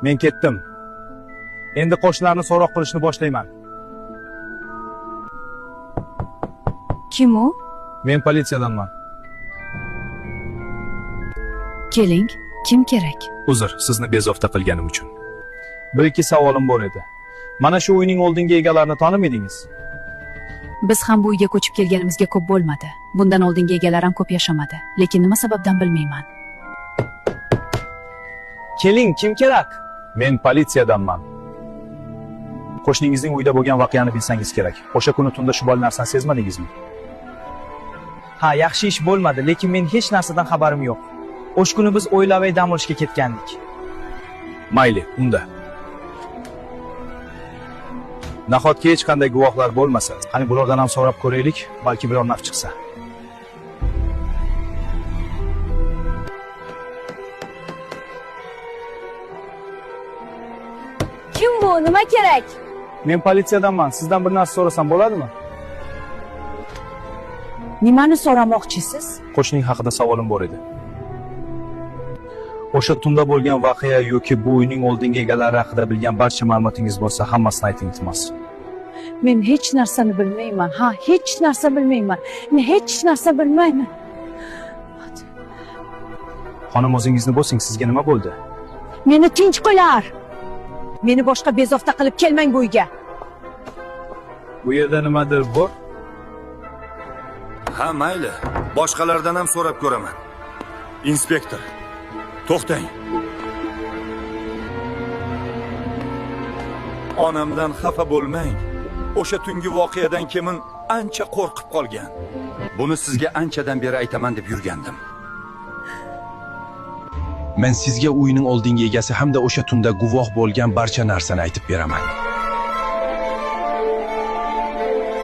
Men ketdim. Endi qo'shnilarni so'roq qilishni boshlayman. Kim u? Men politsiyadanman. Keling, kim kerak? Uzr, sizni bezovta qilganim uchun. Bir-ikki savolim bor edi. Mana shu uyning oldingi egalarini tanimaydingiz? Biz ham bu uyga ko'chib kelganimizga ko'p bo'lmadi. Bundan oldingi egalar ham ko'p yashamadi, lekin nima sababdan bilmayman. Keling, kim kerak? Men politsiyadanman. Qo'shningizning uyda bo'lgan voqeani bilsangiz kerak. O'sha kuni tunda shu bol narsani sezmadingizmi? Ha, yaxshi ish bo'lmadi, lekin men hech narsadan xabarim yo'q. O'sha kuni biz o'ylavay dam olishga ketgandik. Mayli, unda. Nahotki hech qanday guvohlar bo'lmasa, qani bulardan ham so'rab ko'raylik, balki biror naf chiqsa. Kim bu? Nima kerak? Men politsiyadanman. Sizdan bir narsa so'rasam bo'ladimi? Nimani so'ramoqchisiz? Qo'shning haqida savolim bor edi. O'sha tunda bo'lgan voqea yoki bu uyning oldingi egalari haqida bilgan barcha ma'lumotingiz bo'lsa, hammasini ayting, iltimos. Men hech narsani bilmayman. Ha, hech narsa bilmayman. Men hech narsa bilmayman. Xonim, o'zingizni bo'lsing, sizga nima bo'ldi? Meni tinch qo'yar. Meni boshqa bezovta qilib kelmang bu uyga. Bu yerda nimadir bor? Ha, mayli. Boshqalardan ham so'rab ko'raman. Inspektor, to'xtang. Onamdan xafa bo'lmang. O'sha tungi voqeadan keyin ancha qo'rqib qolgan. Buni sizga anchadan beri aytaman deb yurgandim. Men sizga uyning oldingi egasi hamda o'sha tunda guvoh bo'lgan barcha narsani aytib beraman.